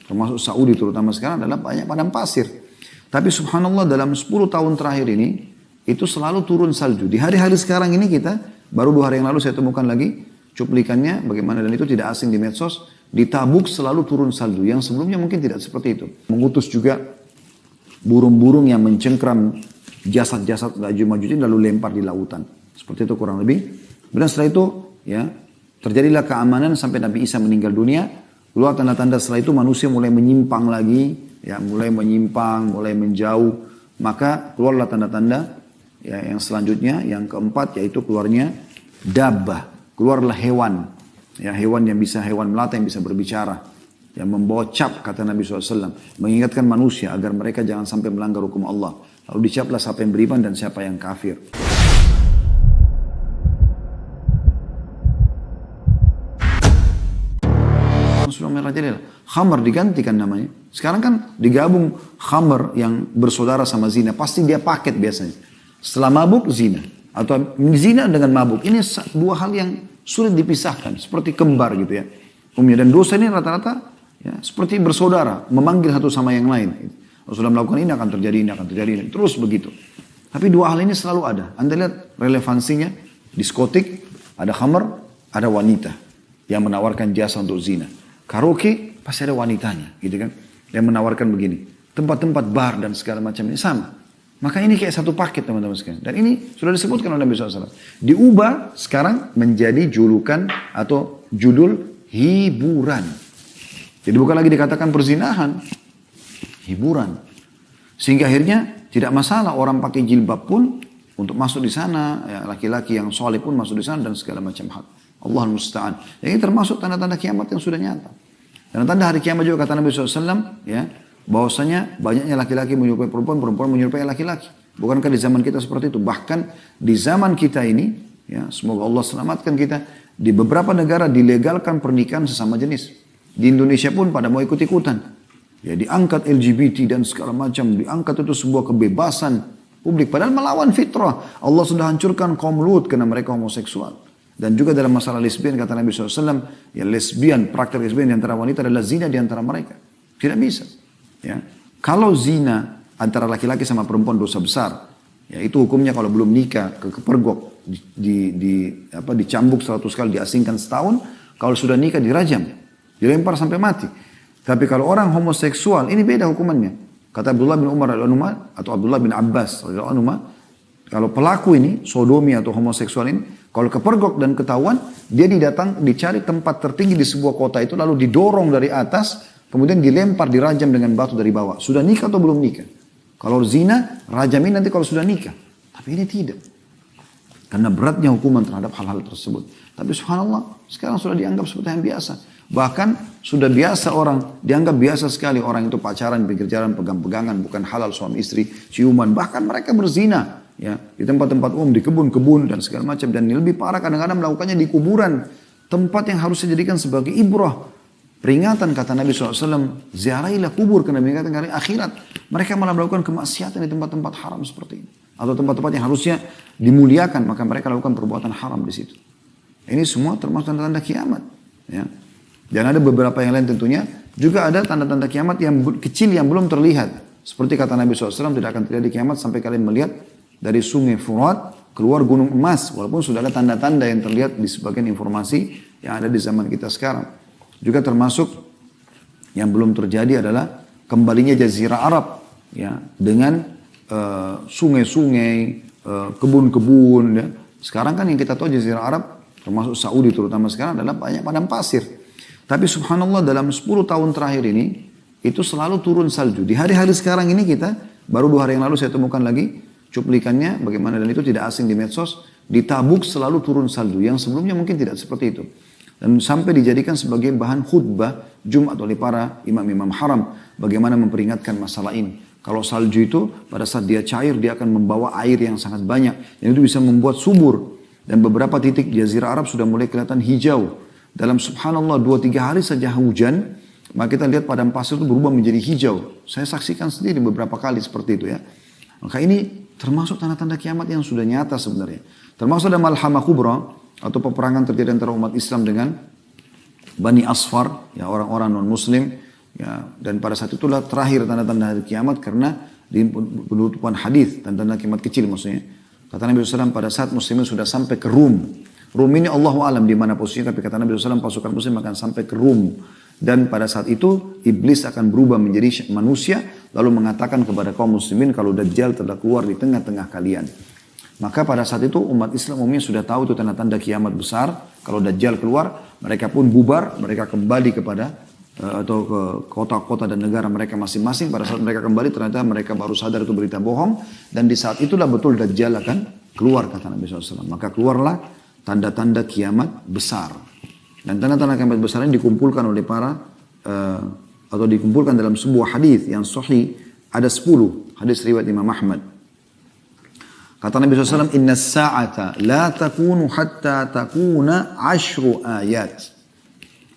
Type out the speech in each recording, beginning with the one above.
termasuk Saudi terutama sekarang adalah banyak padang pasir. Tapi subhanallah dalam 10 tahun terakhir ini, itu selalu turun salju. Di hari-hari sekarang ini kita, baru 2 hari yang lalu saya temukan lagi cuplikannya bagaimana, dan itu tidak asing di medsos. Di Tabuk selalu turun salju, yang sebelumnya mungkin tidak seperti itu. Mengutus juga burung-burung yang mencengkram jasad-jasad Ya'juj lalu lempar di lautan. Seperti itu kurang lebih. Kemudian setelah itu ya terjadilah keamanan sampai Nabi Isa meninggal dunia. Keluar tanda-tanda setelah itu manusia mulai menyimpang lagi, ya mulai menyimpang, mulai menjauh. Maka keluarlah tanda-tanda ya, yang selanjutnya, yang keempat yaitu keluarnya dabbah, keluarlah hewan. Ya, hewan yang bisa, hewan melata yang bisa berbicara, yang membawa cap kata Nabi SAW, mengingatkan manusia agar mereka jangan sampai melanggar hukum Allah. Lalu dicaplah siapa yang beriman dan siapa yang kafir. Sudah merajalela. Khamar digantikan namanya. Sekarang kan digabung khamar yang bersaudara sama zina, pasti dia paket biasanya. Setelah mabuk zina, atau zina dengan mabuk. Ini dua hal yang sulit dipisahkan, seperti kembar gitu ya. Dan dosa ini rata-rata ya, seperti bersaudara, memanggil satu sama yang lain. Kalau sudah melakukan ini akan terjadi, ini akan terjadi, ini. Terus begitu. Tapi dua hal ini selalu ada. Anda lihat relevansinya, diskotik, ada khamar, ada wanita yang menawarkan jasa untuk zina. Karaoke, pasti ada wanitanya gitu kan, yang menawarkan begini. Tempat-tempat bar dan segala macam ini sama. Maka ini kayak satu paket teman-teman sekalian. Dan ini sudah disebutkan oleh Nabi SAW. Diubah sekarang menjadi julukan atau judul hiburan. Jadi bukan lagi dikatakan perzinahan. Hiburan. Sehingga akhirnya tidak masalah orang pakai jilbab pun untuk masuk di sana. Ya, laki-laki yang soleh pun masuk di sana dan segala macam hal. Allah musta'an. Ini termasuk tanda-tanda kiamat yang sudah nyata. Dan tanda hari kiamat juga kata Nabi SAW. Ya, bahwasanya banyaknya laki-laki menyerupai perempuan, perempuan menyerupai laki-laki. Bukankah di zaman kita seperti itu? Bahkan di zaman kita ini, ya, semoga Allah selamatkan kita, di beberapa negara dilegalkan pernikahan sesama jenis. Di Indonesia pun pada mau ikut-ikutan. Ya, diangkat LGBT dan segala macam, diangkat itu sebuah kebebasan publik. Padahal melawan fitrah. Allah sudah hancurkan kaum Lut karena mereka homoseksual. Dan juga dalam masalah lesbian, kata Nabi SAW, ya lesbian, praktek lesbian di antara wanita adalah zina di antara mereka. Tidak bisa. Ya. Kalau zina antara laki-laki sama perempuan dosa besar, ya itu hukumnya kalau belum nikah kepergok, dicambuk 100 kali, diasingkan setahun. Kalau sudah nikah dirajam, dilempar sampai mati. Tapi kalau orang homoseksual ini beda hukumannya. Kata Abdullah bin Umar atau Abdullah bin Abbas, kalau pelaku ini sodomi atau homoseksual ini, kalau kepergok dan ketahuan, dia dicari tempat tertinggi di sebuah kota itu, lalu didorong dari atas. Kemudian dilempar, dirajam dengan batu dari bawah. Sudah nikah atau belum nikah? Kalau zina, rajamin nanti kalau sudah nikah. Tapi ini tidak. Karena beratnya hukuman terhadap hal-hal tersebut. Tapi subhanallah, sekarang sudah dianggap seperti yang biasa. Bahkan sudah biasa orang, dianggap biasa sekali orang itu pacaran, pinggir jalan, pegang-pegangan, bukan halal suami istri, ciuman. Bahkan mereka berzina. Ya, di tempat-tempat umum, di kebun-kebun dan segala macam. Dan ini lebih parah kadang-kadang melakukannya di kuburan. Tempat yang harus dijadikan sebagai ibrah. Peringatan kata Nabi SAW, ziarahilah kubur karena mengingatkan hari akhirat. Mereka malah melakukan kemaksiatan di tempat-tempat haram seperti ini. Atau tempat-tempat yang harusnya dimuliakan, maka mereka lakukan perbuatan haram di situ. Ini semua termasuk tanda-tanda kiamat. Ya. Dan ada beberapa yang lain tentunya. Juga ada tanda-tanda kiamat yang kecil yang belum terlihat. Seperti kata Nabi SAW, tidak akan terjadi kiamat sampai kalian melihat dari sungai Furat keluar gunung emas. Walaupun sudah ada tanda-tanda yang terlihat di sebagian informasi yang ada di zaman kita sekarang. Juga termasuk yang belum terjadi adalah kembalinya Jazirah Arab, ya, dengan sungai-sungai, kebun-kebun. Ya. Sekarang kan yang kita tahu Jazirah Arab, termasuk Saudi terutama sekarang, adalah banyak padang pasir. Tapi subhanallah dalam 10 tahun terakhir ini, itu selalu turun salju. Di hari-hari sekarang ini kita, baru 2 hari yang lalu saya temukan lagi cuplikannya bagaimana, dan itu tidak asing di medsos. Di Tabuk selalu turun salju, yang sebelumnya mungkin tidak seperti itu. Dan sampai dijadikan sebagai bahan khutbah Jumat oleh para imam-imam haram. Bagaimana memperingatkan masalah ini. Kalau salju itu pada saat dia cair, dia akan membawa air yang sangat banyak. Dan itu bisa membuat subur. Dan beberapa titik Jazirah Arab sudah mulai kelihatan hijau. Dalam subhanallah 2-3 hari saja hujan, maka kita lihat padang pasir itu berubah menjadi hijau. Saya saksikan sendiri beberapa kali seperti itu ya. Maka ini termasuk tanda-tanda kiamat yang sudah nyata sebenarnya. Termasuk ada malhamah kubra, atau peperangan terjadi antara umat Islam dengan Bani Asfar, ya orang-orang non-Muslim Ya, dan pada saat itulah terakhir tanda-tanda hari kiamat karena di penutupan hadis tanda-tanda kiamat kecil maksudnya. Kata Nabi SAW pada saat muslimin sudah sampai ke Rum. Rum ini Allahu alam di mana posisinya, tapi kata Nabi SAW pasukan muslim akan sampai ke Rum. Dan pada saat itu iblis akan berubah menjadi manusia lalu mengatakan kepada kaum muslimin kalau Dajjal telah keluar di tengah-tengah kalian. Maka pada saat itu umat Islam umumnya sudah tahu itu tanda-tanda kiamat besar. Kalau Dajjal keluar, mereka pun bubar, mereka kembali kepada atau ke kota-kota dan negara mereka masing-masing. Pada saat mereka kembali ternyata mereka baru sadar itu berita bohong. Dan di saat itulah betul Dajjal akan keluar kata Nabi SAW. Maka keluarlah tanda-tanda kiamat besar. Dan tanda-tanda kiamat besar ini dikumpulkan oleh atau dikumpulkan dalam sebuah hadis yang sahih. Ada 10 hadis riwayat Imam Ahmad. Kata Nabi SAW, Inna sa'ata la takunu hatta takuna 10 ayat.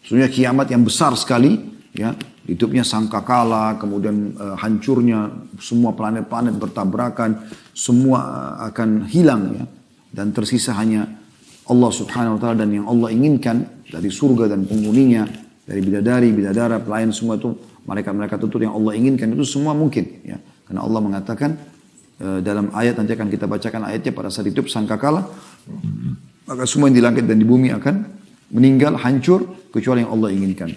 Sebenarnya kiamat yang besar sekali, ya, hidupnya sangkakala, kemudian hancurnya semua planet-planet bertabrakan, semua akan hilang, ya, dan tersisa hanya Allah Subhanahu Wa Taala dan yang Allah inginkan dari surga dan penghuninya, dari bidadari, bidadara, pelayan semua itu mereka tutur yang Allah inginkan itu semua mungkin, ya, karena Allah mengatakan dalam ayat nanti akan kita bacakan ayatnya pada saat hidup sangkakala, maka semua yang di langit dan di bumi akan meninggal, hancur, kecuali yang Allah inginkan.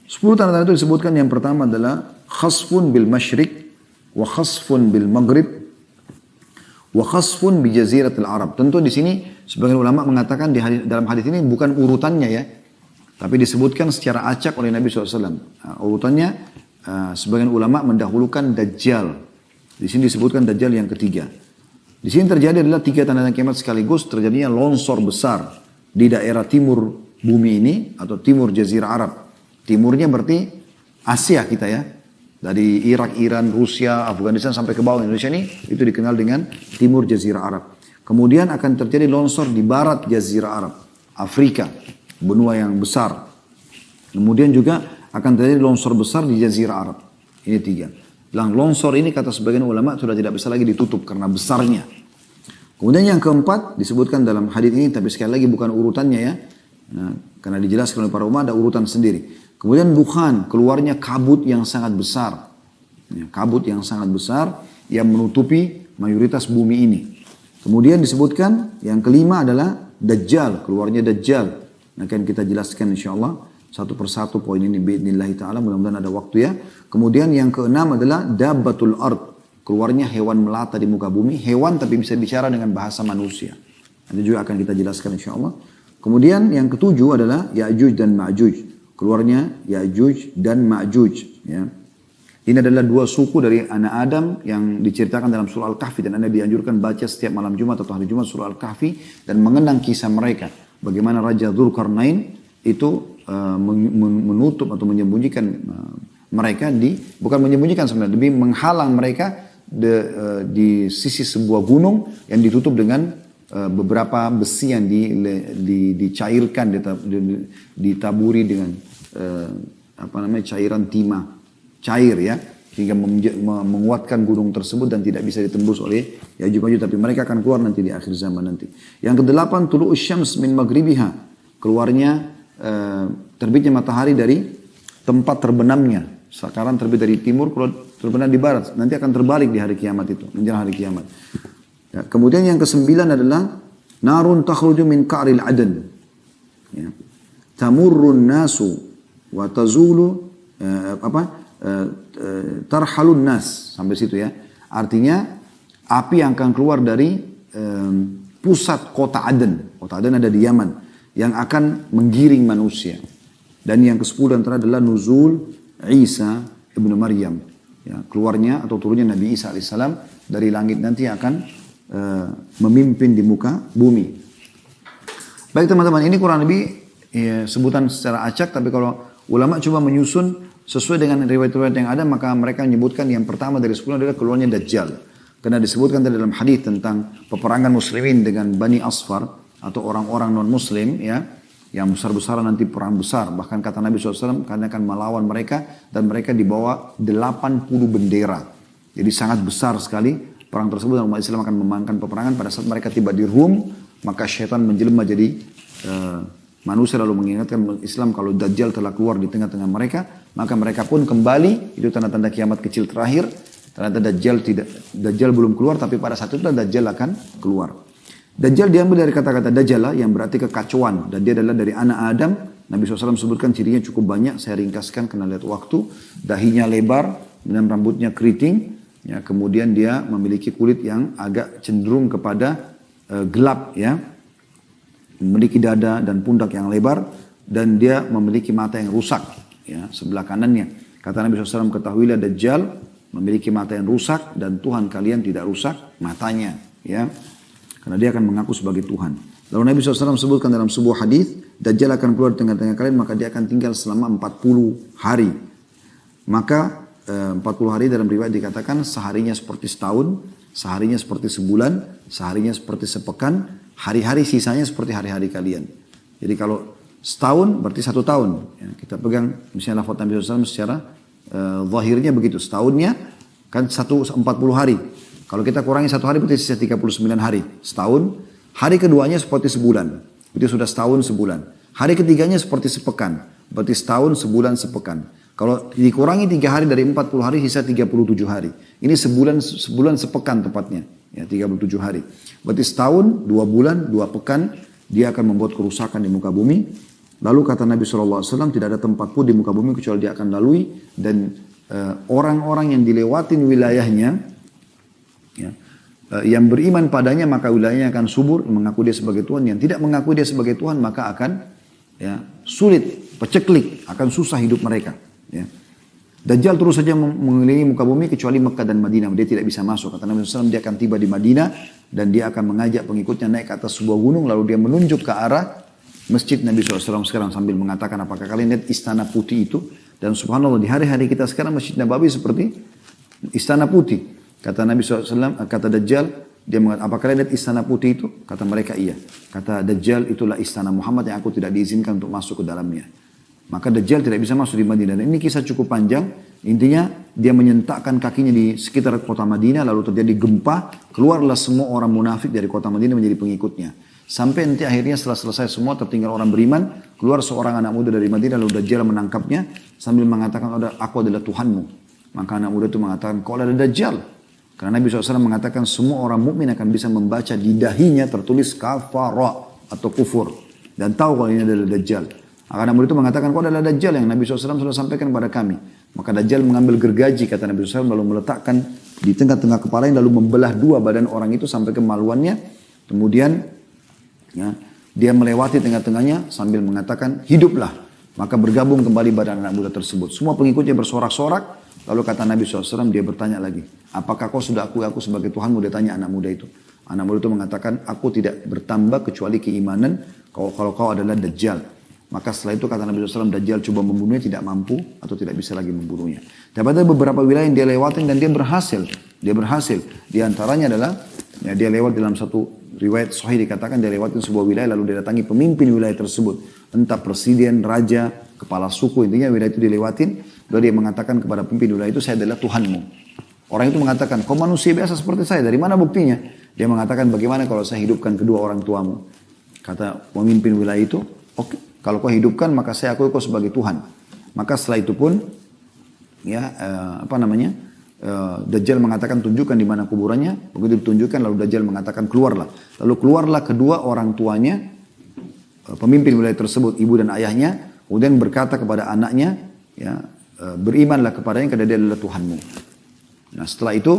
10 tanda-tanda itu disebutkan yang pertama adalah khasfun bil masyrik, wa khasfun bil maghrib, wa khasfun bi jaziratil Arab. Tentu di sini sebagian ulama mengatakan dalam hadis ini bukan urutannya ya, tapi disebutkan secara acak oleh Nabi SAW. Urutannya sebagian ulama mendahulukan Dajjal. Di sini disebutkan Dajjal yang ketiga. Di sini terjadi adalah 3 tanda kiamat sekaligus, terjadinya longsor besar di daerah timur bumi ini atau timur Jazirah Arab. Timurnya berarti Asia kita ya. Dari Irak, Iran, Rusia, Afghanistan sampai ke bawah Indonesia ini itu dikenal dengan timur Jazirah Arab. Kemudian akan terjadi longsor di barat Jazirah Arab, Afrika, benua yang besar. Kemudian juga akan terjadi longsor besar di Jazirah Arab. Ini 3. Longsor ini kata sebagian ulama sudah tidak bisa lagi ditutup karena besarnya. Kemudian yang keempat disebutkan dalam hadis ini, tapi sekali lagi bukan urutannya ya, karena dijelaskan oleh para ulama ada urutan sendiri. Kemudian dukhan, keluarnya kabut yang sangat besar, ya, kabut yang sangat besar yang menutupi mayoritas bumi ini. Kemudian disebutkan yang kelima adalah Dajjal, keluarnya Dajjal. Akan kita jelaskan insyaallah satu persatu poin ini biidznillah taala, mudah-mudahan ada waktu ya. Kemudian yang keenam adalah Dabbatul Ard. Keluarnya hewan melata di muka bumi, hewan tapi bisa bicara dengan bahasa manusia. Nanti juga akan kita jelaskan insya Allah. Kemudian yang ketujuh adalah Ya'juj dan Ma'juj. Keluarnya Ya'juj dan Ma'juj. Ya. Ini adalah 2 suku dari anak Adam yang diceritakan dalam surah Al-Kahfi. Dan Anda dianjurkan baca setiap malam Jumat atau hari Jumat surah Al-Kahfi. Dan mengenang kisah mereka. Bagaimana Raja Dzulqarnain itu menutup atau menyembunyikan mereka bukan menyembunyikan sebenarnya, lebih menghalang mereka di sisi sebuah gunung yang ditutup dengan beberapa besi yang dicairkan, ditaburi dengan cairan timah cair ya, sehingga menguatkan gunung tersebut dan tidak bisa ditembus oleh Ya'juj Ma'juj, tapi mereka akan keluar nanti di akhir zaman nanti. Yang ke-8 tulu'us syams min maghribiha, keluarnya terbitnya matahari dari tempat terbenamnya. Sekarang terbit dari timur, kalau terbenam di barat. Nanti akan terbalik di hari kiamat itu. Menjelang hari kiamat. Ya, kemudian yang ke-9 adalah narun takhruju min ka'ril adan. Ya. Tamurrun nasu wa tazulu tarhalun nas. Sampai situ ya. Artinya api yang akan keluar dari pusat kota Aden. Kota Aden ada di Yaman. Yang akan menggiring manusia. Dan yang ke-10 antara adalah nuzul Isa ibnu Maryam, ya, keluarnya atau turunnya Nabi Isa alaihissalam dari langit nanti akan memimpin di muka bumi. Baik teman-teman, ini kurang lebih ya, sebutan secara acak, tapi kalau ulama coba menyusun sesuai dengan riwayat-riwayat yang ada, maka mereka menyebutkan yang pertama dari 10 adalah keluarnya Dajjal. Karena disebutkan dalam hadis tentang peperangan muslimin dengan Bani Asfar atau orang-orang non-muslim ya, yang besar-besaran nanti perang besar. Bahkan kata Nabi SAW, karena akan melawan mereka dan mereka dibawa 80 bendera. Jadi sangat besar sekali perang tersebut dan umat Islam akan memenangkan peperangan. Pada saat mereka tiba di Rum, maka syaitan menjelma jadi manusia lalu mengingatkan Islam kalau Dajjal telah keluar di tengah-tengah mereka. Maka mereka pun kembali, itu tanda-tanda kiamat kecil terakhir. Ternyata Dajjal belum keluar, tapi pada saat itu Dajjal akan keluar. Dajjal diambil dari kata-kata Dajjala yang berarti kekacauan. Dan dia adalah dari anak Adam. Nabi SAW sebutkan cirinya cukup banyak, saya ringkaskan karena lihat waktu. Dahinya lebar dan rambutnya keriting. Ya, kemudian dia memiliki kulit yang agak cenderung kepada gelap, ya. Memiliki dada dan pundak yang lebar. Dan dia memiliki mata yang rusak, ya, sebelah kanannya. Kata Nabi SAW, ketahuilah Dajjal memiliki mata yang rusak dan Tuhan kalian tidak rusak matanya, ya. Karena dia akan mengaku sebagai Tuhan. Lalu Nabi SAW sebutkan dalam sebuah hadis, Dajjal akan keluar di tengah-tengah kalian, maka dia akan tinggal selama 40 hari. Maka 40 hari dalam riwayat dikatakan seharinya seperti setahun, seharinya seperti sebulan, seharinya seperti sepekan, hari-hari sisanya seperti hari-hari kalian. Jadi kalau setahun berarti 1 tahun. Ya, kita pegang misalnya lafaz Nabi SAW secara zahirnya begitu. Setahunnya kan 40 hari. Kalau kita kurangi 1 hari berarti sisa 39 hari. Setahun. Hari keduanya seperti sebulan. Itu sudah setahun sebulan. Hari ketiganya seperti sepekan. Berarti setahun sebulan sepekan. Kalau dikurangi 3 hari dari 40 hari sisa 37 hari. Ini sebulan sepekan tepatnya. Ya, 37 hari. Berarti setahun, 2 bulan, 2 pekan dia akan membuat kerusakan di muka bumi. Lalu kata Nabi SAW, tidak ada tempat pun di muka bumi kecuali dia akan lalui. Dan orang-orang yang dilewatin wilayahnya, ya, yang beriman padanya maka wilayahnya akan subur, mengaku dia sebagai Tuhan. Yang tidak mengaku dia sebagai Tuhan maka akan, ya, sulit, peceklik, akan susah hidup mereka. Ya. Dajjal terus saja mengelilingi muka bumi kecuali Mekah dan Madinah. Dia tidak bisa masuk. Kata Nabi SAW, dia akan tiba di Madinah dan dia akan mengajak pengikutnya naik ke atas sebuah gunung. Lalu dia menunjuk ke arah masjid Nabi SAW sekarang sambil mengatakan, apakah kalian lihat istana putih itu? Dan subhanallah di hari-hari kita sekarang Masjid Nabawi seperti istana putih. Kata Nabi SAW, kata Dajjal, dia mengatakan, apa kalian lihat istana putih itu? Kata mereka, iya. Kata Dajjal, itulah istana Muhammad yang aku tidak diizinkan untuk masuk ke dalamnya. Maka Dajjal tidak bisa masuk di Madinah. Dan ini kisah cukup panjang. Intinya, dia menyentakkan kakinya di sekitar kota Madinah, lalu terjadi gempa, keluarlah semua orang munafik dari kota Madinah menjadi pengikutnya. Sampai nanti akhirnya setelah selesai semua, tertinggal orang beriman, keluar seorang anak muda dari Madinah, lalu Dajjal menangkapnya, sambil mengatakan, aku adalah Tuhanmu. Maka anak muda itu mengatakan, kau adalah Dajjal. Karena Nabi SAW mengatakan semua orang mukmin akan bisa membaca di dahinya tertulis kafara atau kufur. Dan tahu kalau ini adalah Dajjal. Maka anak muda itu mengatakan kau adalah Dajjal yang Nabi SAW sudah sampaikan kepada kami. Maka Dajjal mengambil gergaji kata Nabi SAW lalu meletakkan di tengah-tengah kepalanya lalu membelah 2 badan orang itu sampai kemaluannya. Kemudian, ya, dia melewati tengah-tengahnya sambil mengatakan hiduplah. Maka bergabung kembali badan anak muda tersebut. Semua pengikutnya bersorak-sorak. Lalu kata Nabi SAW, dia bertanya lagi, apakah kau sudah akui aku sebagai Tuhanmu? Dia tanya anak muda itu. Anak muda itu mengatakan, aku tidak bertambah kecuali keimanan kalau kau adalah Dajjal. Maka setelah itu kata Nabi SAW, Dajjal coba membunuhnya, tidak mampu atau tidak bisa lagi membunuhnya. Tapi ada beberapa wilayah yang dia lewatin dan dia berhasil. Dia berhasil. Di antaranya adalah, ya, dia lewat dalam satu riwayat sahih dikatakan dia lewatin sebuah wilayah lalu dia datangi pemimpin wilayah tersebut. Entah presiden, raja, kepala suku, intinya wilayah itu dilewatin. Lalu dia mengatakan kepada pemimpin wilayah itu, saya adalah Tuhanmu. Orang itu mengatakan, kau manusia biasa seperti saya, dari mana buktinya? Dia mengatakan, bagaimana kalau saya hidupkan kedua orang tuamu? Kata pemimpin wilayah itu, oke, kalau kau hidupkan maka saya akui kau sebagai Tuhan. Maka setelah itu pun, ya, Dajjal mengatakan tunjukkan di mana kuburannya. Begitu ditunjukkan lalu Dajjal mengatakan keluarlah. Lalu keluarlah kedua orang tuanya, pemimpin wilayah tersebut, ibu dan ayahnya. Kemudian berkata kepada anaknya, ya, berimanlah kepadanya karena dia adalah Tuhanmu. Nah setelah itu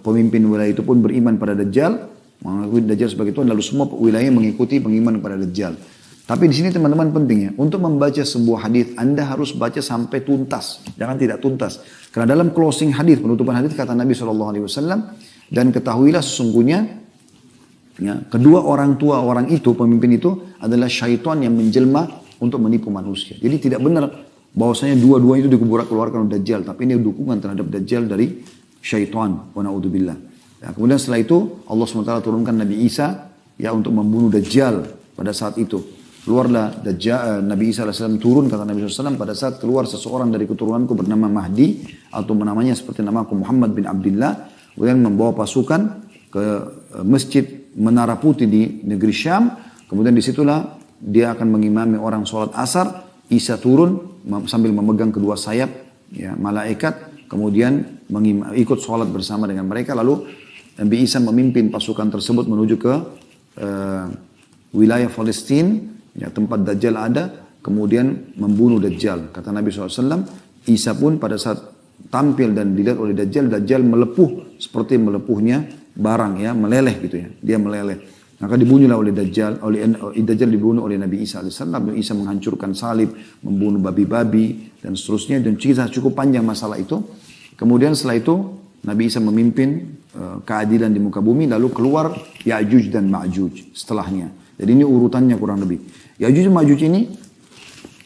pemimpin wilayah itu pun beriman pada Dajjal, mengakui Dajjal sebagai Tuhan. Lalu semua wilayahnya mengikuti pengiman kepada Dajjal. Tapi di sini teman-teman pentingnya untuk membaca sebuah hadis Anda harus baca sampai tuntas, jangan tidak tuntas. Karena dalam closing hadis, penutupan hadis kata Nabi SAW, dan ketahuilah sesungguhnya, ya, kedua orang tua orang itu, pemimpin itu adalah syaitan yang menjelma untuk menipu manusia. Jadi tidak benar bahwasanya dua-duanya itu dikeluarkan oleh Dajjal, tapi ini dukungan terhadap Dajjal dari syaitan. Wa na'udzubillah. Ya, kemudian setelah itu Allah SWT turunkan Nabi Isa, ya, untuk membunuh Dajjal pada saat itu. Keluarlah Dajjal, Nabi Isa AS turun, kata Nabi SAW, pada saat keluar seseorang dari keturunanku bernama Mahdi, atau namanya seperti namaku Muhammad bin Abdullah, kemudian membawa pasukan ke masjid Menara Putih di negeri Syam, kemudian disitulah dia akan mengimami orang sholat asar, Isa turun sambil memegang kedua sayap ya, malaikat, kemudian ikut sholat bersama dengan mereka, lalu Nabi Isa memimpin pasukan tersebut menuju ke wilayah Palestina, ya, tempat Dajjal ada, kemudian membunuh Dajjal. Kata Nabi SAW, Isa pun pada saat tampil dan dilihat oleh Dajjal, Dajjal melepuh seperti melepuhnya barang ya, meleleh gitu ya, dia meleleh. Maka dibunuhlah oleh Dajjal, Dajjal dibunuh oleh Nabi Isa AS. Nabi Isa menghancurkan salib, membunuh babi-babi, dan seterusnya. Dan kisah cukup panjang masalah itu. Kemudian setelah itu, Nabi Isa memimpin keadilan di muka bumi, lalu keluar Ya'juj dan Ma'juj setelahnya. Jadi ini urutannya kurang lebih. Ya'juj dan Ma'juj ini,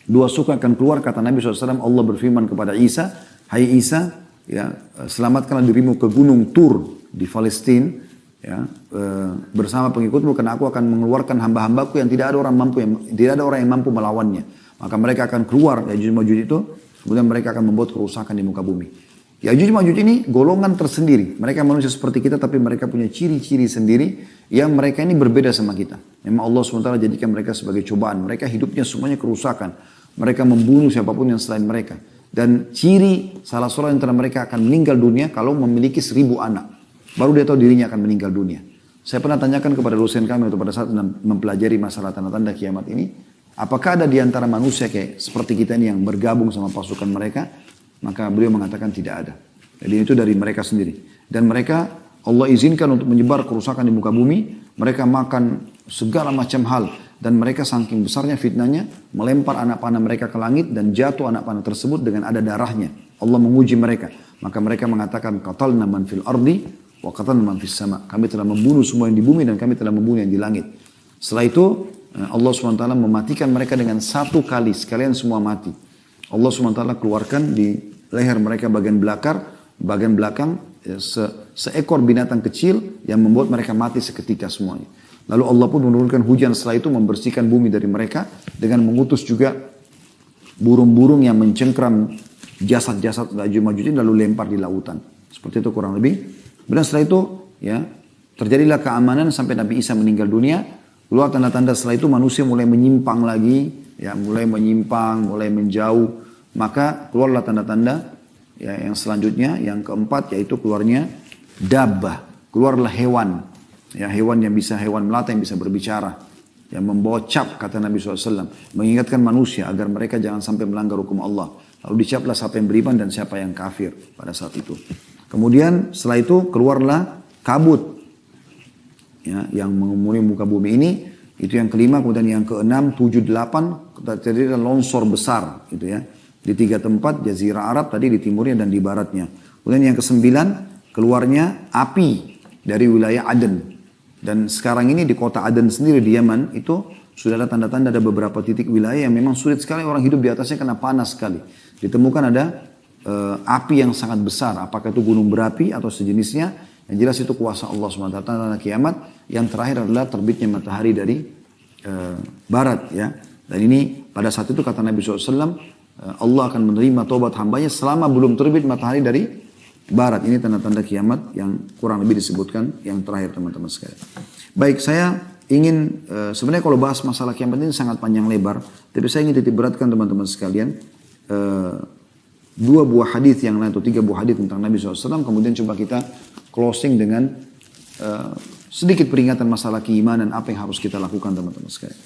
dua suku akan keluar, kata Nabi SAW, Allah berfirman kepada Isa, hai Isa, ya, selamatkanlah dirimu ke gunung Tur di Palestina, ya, bersama pengikutmu, karena aku akan mengeluarkan hamba-hambaku yang tidak ada orang yang mampu melawannya. Maka mereka akan keluar Ya'juj Ma'juj itu, kemudian mereka akan membuat kerusakan di muka bumi. Ya'juj Ma'juj ini golongan tersendiri. Mereka manusia seperti kita, tapi mereka punya ciri-ciri sendiri yang mereka ini berbeda sama kita. Memang Allah SWT jadikan mereka sebagai cobaan. Mereka hidupnya semuanya kerusakan. Mereka membunuh siapapun yang selain mereka. Dan ciri salah seorang antara mereka akan meninggal dunia kalau memiliki 1000 anak. Baru dia tahu dirinya akan meninggal dunia. Saya pernah tanyakan kepada dosen kami pada saat mempelajari masalah tanda-tanda kiamat ini, apakah ada di antara manusia kayak seperti kita ini yang bergabung sama pasukan mereka? Maka beliau mengatakan tidak ada. Jadi itu dari mereka sendiri. Dan mereka, Allah izinkan untuk menyebar kerusakan di muka bumi. Mereka makan segala macam hal. Dan mereka saking besarnya fitnahnya, melempar anak panah mereka ke langit dan jatuh anak panah tersebut dengan ada darahnya. Allah menguji mereka. Maka mereka mengatakan, qatalna man fil ardi wa qatalna man fis sama. Kami telah membunuh semua yang di bumi dan kami telah membunuh yang di langit. Setelah itu Allah SWT mematikan mereka dengan satu kali, sekalian semua mati. Allah SWT keluarkan di leher mereka bagian belakang seekor binatang kecil yang membuat mereka mati seketika semuanya. Lalu Allah pun menurunkan hujan setelah itu membersihkan bumi dari mereka dengan mengutus juga burung-burung yang mencengkram jasad-jasad Ya'juj Ma'juj lalu lempar di lautan. Seperti itu kurang lebih. Dan setelah itu ya terjadilah keamanan sampai Nabi Isa meninggal dunia. Keluar tanda-tanda setelah itu manusia mulai menyimpang lagi, ya mulai menyimpang, mulai menjauh. Maka keluarlah tanda-tanda ya yang selanjutnya, yang keempat yaitu keluarnya dabbah, keluarlah hewan. Ya, hewan melata yang bisa berbicara, yang membawa cap, kata Nabi SAW, mengingatkan manusia agar mereka jangan sampai melanggar hukum Allah. Lalu dicaplah siapa yang beriman dan siapa yang kafir pada saat itu. Kemudian setelah itu keluarlah kabut, ya, yang mengumuni muka bumi ini. Itu yang kelima. Kemudian yang keenam, 7, 8 terjadi longsor besar, gitu ya, di 3 tempat, Jazirah Arab tadi, di timurnya dan di baratnya. Kemudian yang kesembilan, keluarnya api dari wilayah Aden. Dan sekarang ini di kota Aden sendiri di Yaman itu sudah ada tanda-tanda, ada beberapa titik wilayah yang memang sulit sekali orang hidup di atasnya karena panas sekali. Ditemukan ada api yang sangat besar, apakah itu gunung berapi atau sejenisnya. Yang jelas itu kuasa Allah SWT, tanda kiamat. Yang terakhir adalah terbitnya matahari dari barat, ya. Dan ini pada saat itu kata Nabi SAW, Allah akan menerima taubat hambanya selama belum terbit matahari dari barat. Ini tanda-tanda kiamat yang kurang lebih disebutkan yang terakhir, teman-teman sekalian. Baik, saya ingin sebenarnya kalau bahas masalah kiamat ini sangat panjang lebar, tapi saya ingin titik beratkan teman-teman sekalian 2 buah hadis yang lain atau 3 buah hadis tentang Nabi SAW. Kemudian coba kita closing dengan sedikit peringatan masalah keimanan, apa yang harus kita lakukan, teman-teman sekalian.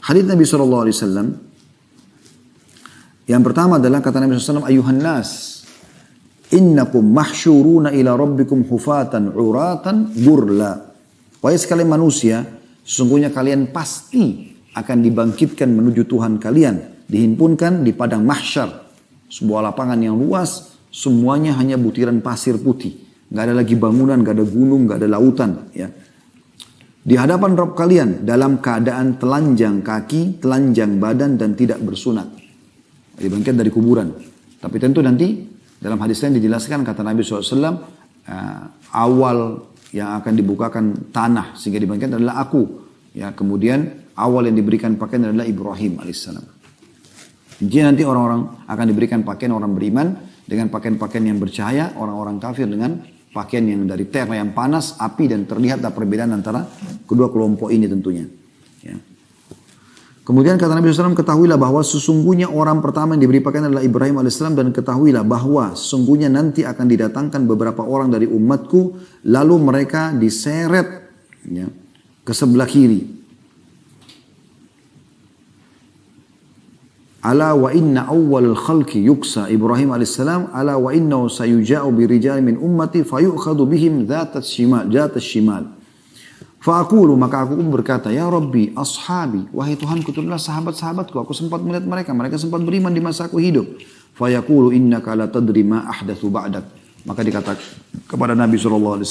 Hadis Nabi SAW yang pertama adalah kata Nabi SAW, ayuhan nas, innakum mahsyuruna ila rabbikum hufatan uratan burla. Wahai sekalian manusia, sesungguhnya kalian pasti akan dibangkitkan menuju Tuhan kalian, dihimpunkan di padang mahsyar, sebuah lapangan yang luas, semuanya hanya butiran pasir putih, nggak ada lagi bangunan, nggak ada gunung, nggak ada lautan, ya. Di hadapan Rabb kalian dalam keadaan telanjang kaki, telanjang badan dan tidak bersunat, dibangkitkan dari kuburan. Tapi tentu nanti dalam hadis lain dijelaskan, kata Nabi SAW, awal yang akan dibukakan tanah sehingga dibangkitkan adalah aku. Ya, kemudian awal yang diberikan pakaian adalah Ibrahim alaihissalam. Jadi nanti orang-orang akan diberikan pakaian orang beriman dengan pakaian-pakaian yang bercahaya, orang-orang kafir dengan pakaian yang dari terra yang panas, api, dan terlihatlah perbedaan antara kedua kelompok ini tentunya. Ya. Kemudian kata Nabi SAW, ketahuilah bahwa sesungguhnya orang pertama yang diberi pakaian adalah Ibrahim AS, dan ketahuilah bahwa sesungguhnya nanti akan didatangkan beberapa orang dari umatku, lalu mereka diseret ya, ke sebelah kiri. Ala wa inna awwal khalqi yuksa Ibrahim AS, ala wa innahu sayuja'u birijal min ummati fayu'khadu bihim dhatat shimal. Fa'akulu, maka aku pun berkata, ya Rabbi, ashabi, wahai Tuhanku, itulah sahabat-sahabatku, aku sempat melihat mereka, mereka sempat beriman di masa aku hidup. Fayaqulu innaka la tadri ma ahdathu ba'dak. Maka dikata kepada Nabi SAW,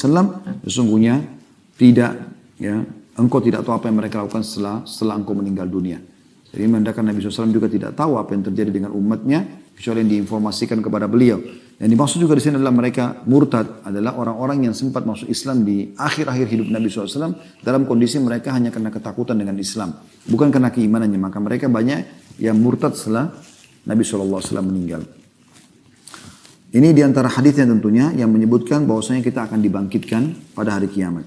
sesungguhnya tidak, ya, engkau tidak tahu apa yang mereka lakukan setelah engkau meninggal dunia. Jadi menandakan Nabi SAW juga tidak tahu apa yang terjadi dengan umatnya, kecuali yang diinformasikan kepada beliau. Dan dimaksud juga di sini adalah mereka murtad, adalah orang-orang yang sempat masuk Islam di akhir-akhir hidup Nabi SAW dalam kondisi mereka hanya karena ketakutan dengan Islam, bukan karena keimanannya. Maka mereka banyak yang murtad setelah Nabi SAW meninggal. Ini diantara hadisnya tentunya yang menyebutkan bahwasanya kita akan dibangkitkan pada hari kiamat.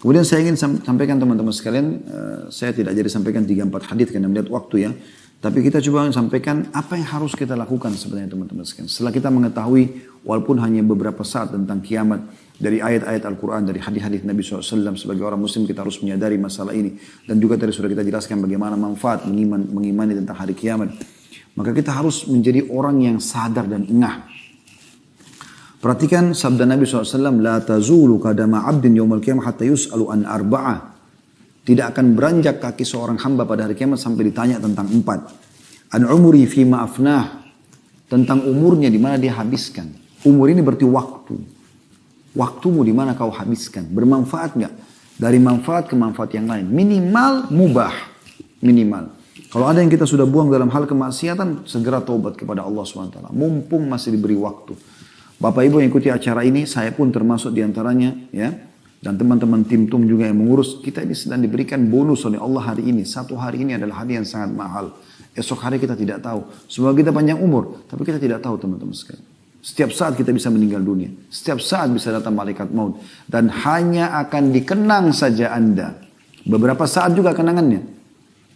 Kemudian saya ingin sampaikan teman-teman sekalian, saya tidak jadi sampaikan 3-4 hadis karena melihat waktu ya. Tapi kita coba sampaikan apa yang harus kita lakukan sebenarnya teman-teman sekalian. Setelah kita mengetahui walaupun hanya beberapa saat tentang kiamat dari ayat-ayat Al-Quran, dari hadis-hadis Nabi SAW, sebagai orang muslim kita harus menyadari masalah ini. Dan juga tadi sudah kita jelaskan bagaimana manfaat mengimani tentang hari kiamat. Maka kita harus menjadi orang yang sadar dan engah. Perhatikan sabda Nabi SAW, La tazulu kadama abdin yawmal qiyamah hatta yus'alu an arba'ah. Tidak akan beranjak kaki seorang hamba pada hari kiamat sampai ditanya tentang 4. An umuri fima afnah. Tentang umurnya di mana dia habiskan. Umur ini berarti waktu. Waktumu di mana kau habiskan. Bermanfaat nggak? Dari manfaat ke manfaat yang lain. Minimal mubah. Minimal. Kalau ada yang kita sudah buang dalam hal kemaksiatan, segera taubat kepada Allah SWT. Mumpung masih diberi waktu. Bapak Ibu yang ikuti acara ini, saya pun termasuk diantaranya, ya. Dan teman-teman tim TUM juga yang mengurus, kita ini sedang diberikan bonus oleh Allah hari ini. Satu hari ini adalah hari yang sangat mahal. Esok hari kita tidak tahu. Semoga kita panjang umur, tapi kita tidak tahu teman-teman sekalian. Setiap saat kita bisa meninggal dunia. Setiap saat bisa datang malaikat maut. Dan hanya akan dikenang saja Anda. Beberapa saat juga kenangannya.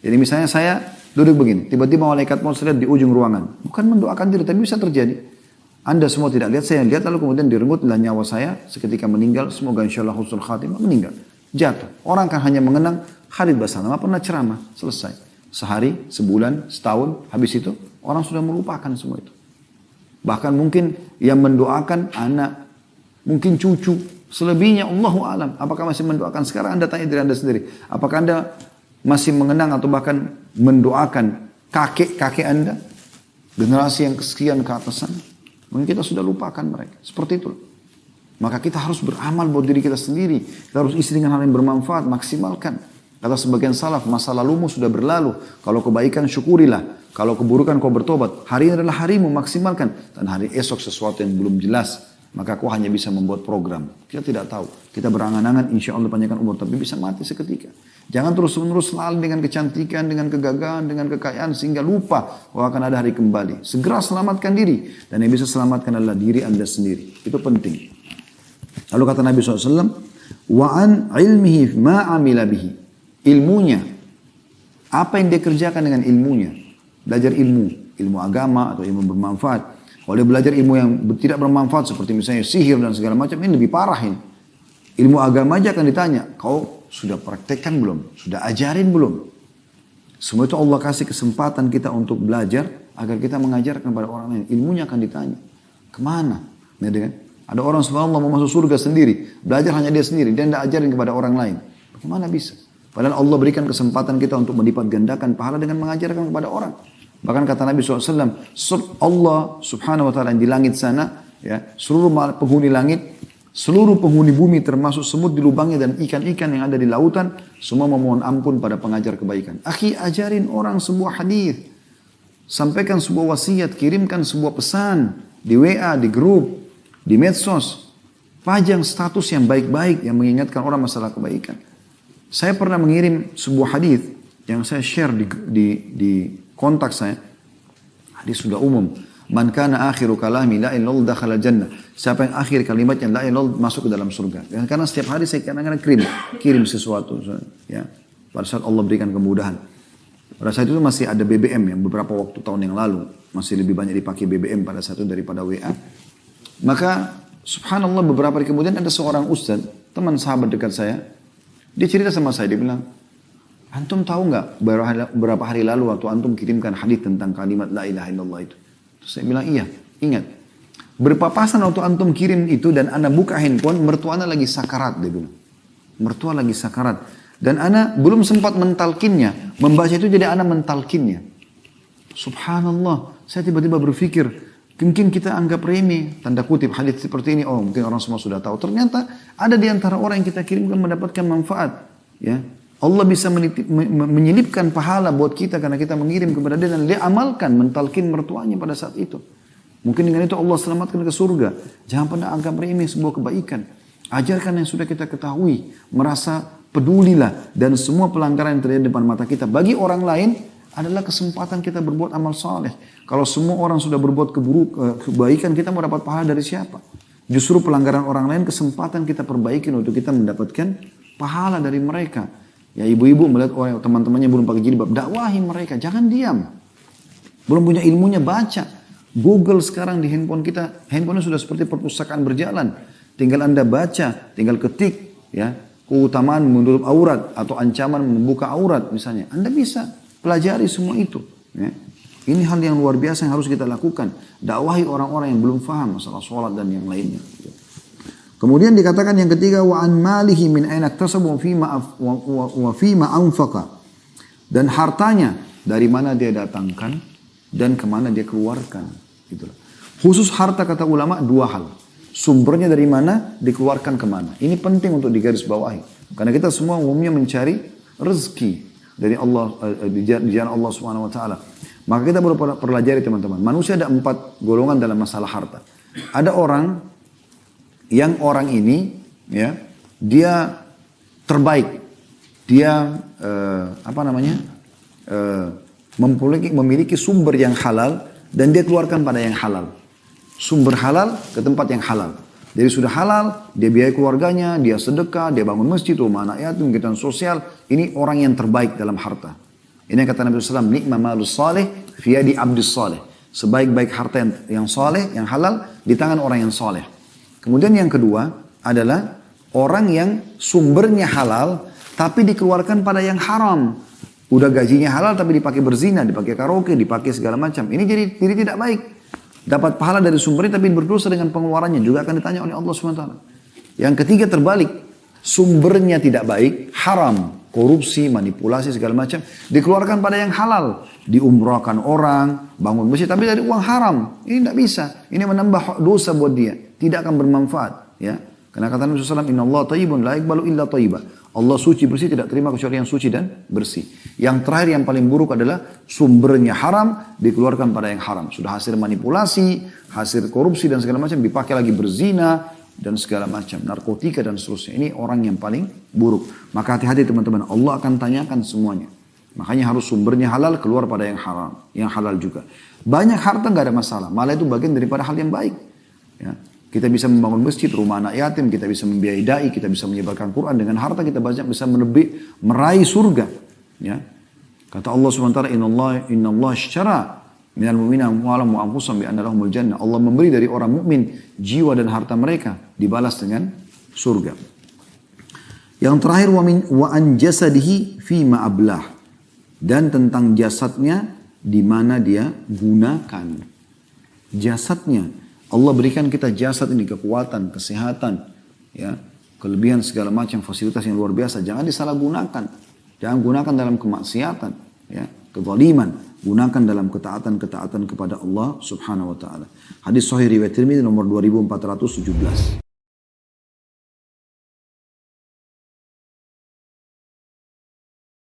Jadi misalnya saya duduk begini, tiba-tiba malaikat maut saya lihat di ujung ruangan. Bukan mendoakan diri, tapi bisa terjadi. Anda semua tidak lihat, saya lihat, lalu kemudian direngutlah nyawa saya seketika meninggal. Semoga insyaAllah husnul khatimah, meninggal. Jatuh. Orang kan hanya mengenang Khalid Basalamah pernah ceramah, selesai. Sehari, sebulan, setahun, habis itu orang sudah melupakan semua itu. Bahkan mungkin yang mendoakan anak, mungkin cucu, selebihnya Allahu alam. Apakah masih mendoakan? Sekarang Anda tanya diri Anda sendiri. Apakah Anda masih mengenang atau bahkan mendoakan kakek-kakek Anda? Generasi yang kesekian ke atas sana? Mungkin kita sudah lupakan mereka. Seperti itu. Maka kita harus beramal buat diri kita sendiri. Kita harus isi dengan hal yang bermanfaat. Maksimalkan. Kata sebagian salaf, masa lalumu sudah berlalu. Kalau kebaikan syukurilah. Kalau keburukan kau bertobat. Hari ini adalah harimu, maksimalkan. Dan hari esok sesuatu yang belum jelas. Maka kau hanya bisa membuat program. Kita tidak tahu. Kita berangan-angan insya Allah panjangkan umur. Tapi bisa mati seketika. Jangan terus-menerus selalu dengan kecantikan, dengan kegagahan, dengan kekayaan. Sehingga lupa bahwa akan ada hari kembali. Segera selamatkan diri. Dan yang bisa selamatkan adalah diri Anda sendiri. Itu penting. Lalu kata Nabi SAW. Wa'an ilmihi ma'amila bihi. Ilmunya. Apa yang dia kerjakan dengan ilmunya. Belajar ilmu. Ilmu agama atau ilmu bermanfaat. Kalau dia belajar ilmu yang tidak bermanfaat seperti misalnya sihir dan segala macam, ini lebih parah ini. Ilmu agama aja akan ditanya, kau sudah praktekkan belum? Sudah ajarin belum? Semua itu Allah kasih kesempatan kita untuk belajar agar kita mengajarkan kepada orang lain. Ilmunya akan ditanya. Kemana? Ya, kan? Ada orang subhanallah mau masuk surga sendiri. Belajar hanya dia sendiri. Dia tidak ajarin kepada orang lain. Bagaimana bisa? Padahal Allah berikan kesempatan kita untuk melipat gandakan pahala dengan mengajarkan kepada orang. Bahkan kata Nabi SAW, Allah subhanahu wa ta'ala di langit sana, ya, seluruh penghuni langit, seluruh penghuni bumi termasuk semut di lubangnya dan ikan-ikan yang ada di lautan, semua memohon ampun pada pengajar kebaikan. Akhi, ajarin orang sebuah hadis, sampaikan sebuah wasiat, kirimkan sebuah pesan di WA, di grup, di medsos, pajang status yang baik-baik yang mengingatkan orang masalah kebaikan. Saya pernah mengirim sebuah hadis yang saya share di kontak saya, hadis sudah umum. Man kana akhiru kalami la ilaha illallah dakhala jannah. Siapa yang akhir kalimatnya la ilaha illallah masuk ke dalam surga. Dan karena setiap hari saya kadang-kadang kirim sesuatu, ya. Pada saat Allah berikan kemudahan. Pada saat itu masih ada BBM yang beberapa waktu tahun yang lalu. Masih lebih banyak dipakai BBM pada saat itu daripada WA. Maka subhanallah beberapa hari kemudian ada seorang ustaz, teman sahabat dekat saya. Dia cerita sama saya, dia bilang, antum tahu nggak beberapa hari lalu waktu antum kirimkan hadis tentang kalimat la ilaha illallah itu. Terus saya bilang, iya, ingat. Berpapasan waktu antum kirim itu dan ana buka handphone, mertua ana lagi sakarat, dia bilang. Mertua lagi sakarat. Dan ana belum sempat mentalkinnya. Membaca itu jadi ana mentalkinnya. Subhanallah. Saya tiba-tiba berpikir, mungkin kita anggap remeh, tanda kutip hadis seperti ini. Oh, mungkin orang semua sudah tahu. Ternyata ada di antara orang yang kita kirimkan mendapatkan manfaat. Ya, Allah bisa menyelipkan pahala buat kita karena kita mengirim kepada dia dan dia amalkan, mentalkin mertuanya pada saat itu. Mungkin dengan itu Allah selamatkan ke surga. Jangan pernah anggap remeh sebuah kebaikan. Ajarkan yang sudah kita ketahui, merasa pedulilah dan semua pelanggaran yang terjadi depan mata kita bagi orang lain adalah kesempatan kita berbuat amal saleh. Kalau semua orang sudah berbuat kebaikan, kita mau dapat pahala dari siapa? Justru pelanggaran orang lain kesempatan kita perbaikin untuk kita mendapatkan pahala dari mereka. Ya ibu-ibu melihat orang teman-temannya belum pakai jilbab, dakwahi mereka, jangan diam. Belum punya ilmunya, baca. Google sekarang di handphone kita, handphonenya sudah seperti perpustakaan berjalan. Tinggal Anda baca, tinggal ketik, ya keutamaan menutup aurat atau ancaman membuka aurat misalnya. Anda bisa pelajari semua itu. Ya. Ini hal yang luar biasa yang harus kita lakukan. Dakwahi orang-orang yang belum faham masalah sholat dan yang lainnya. Kemudian dikatakan yang ketiga, wa an malihi min aina iktasaba wa fima anfaqa. Dan hartanya dari mana dia datangkan dan kemana dia keluarkan. Itulah. Khusus harta kata ulama dua hal. Sumbernya dari mana, dikeluarkan kemana. Ini penting untuk digarisbawahi. Karena kita semua umumnya mencari rezeki dari Allah, di jalan Allah Subhanahu Wa Taala. Maka kita perlu pelajari teman-teman. Manusia ada 4 golongan dalam masalah harta. Ada orang yang orang ini, ya, dia terbaik. Dia memiliki sumber yang halal dan dia keluarkan pada yang halal. Sumber halal ke tempat yang halal. Jadi sudah halal, dia biaya keluarganya, dia sedekah, dia bangun masjid, rumah anak yatim, kegiatan sosial. Ini orang yang terbaik dalam harta. Ini yang kata Nabi SAW, nikma malus salih fiyadi abdis salih. Sebaik-baik harta yang saleh, yang halal, di tangan orang yang saleh. Kemudian yang kedua adalah orang yang sumbernya halal, tapi dikeluarkan pada yang haram. Udah gajinya halal, tapi dipakai berzina, dipakai karaoke, dipakai segala macam. Ini jadi tidak baik. Dapat pahala dari sumbernya tapi berdosa dengan pengeluarannya juga akan ditanya oleh Allah SWT. Yang ketiga terbalik, sumbernya tidak baik, haram, korupsi, manipulasi segala macam, dikeluarkan pada yang halal, diumrahkan orang, bangun masjid tapi dari uang haram. Ini tidak bisa, ini menambah dosa buat dia, tidak akan bermanfaat. Ya, karena kata Nabi SAW, Inna Allah tayyibun la iqbalu illa tayyibah. Allah suci bersih, tidak terima kecuali yang suci dan bersih. Yang terakhir yang paling buruk adalah sumbernya haram, dikeluarkan pada yang haram. Sudah hasil manipulasi, hasil korupsi dan segala macam, dipakai lagi berzina dan segala macam, narkotika dan seterusnya. Ini orang yang paling buruk. Maka hati-hati teman-teman, Allah akan tanyakan semuanya. Makanya harus sumbernya halal, keluar pada yang haram, yang halal juga. Banyak harta nggak ada masalah, malah itu bagian daripada hal yang baik. Ya. Kita bisa membangun masjid, rumah anak yatim, kita bisa membiayai dai, kita bisa menyebarkan Quran. Dengan harta kita banyak bisa meraih surga. Ya. Kata Allah SWT, Inna Allah ishtara minal mu'mina amwalahum wa anfusahum bi anna lahumul jannah. Allah memberi dari orang mukmin jiwa dan harta mereka dibalas dengan surga. Yang terakhir, wa an jasadihi fima ablah. Dan tentang jasadnya di mana dia gunakan. Jasadnya. Allah berikan kita jasad ini, kekuatan, kesehatan, ya, kelebihan segala macam, fasilitas yang luar biasa. Jangan disalahgunakan. Jangan gunakan dalam kemaksiatan, ya, kezaliman. Gunakan dalam ketaatan-ketaatan kepada Allah Subhanahu wa taala. Hadis sahih riwayat Tirmidzi nomor 2417.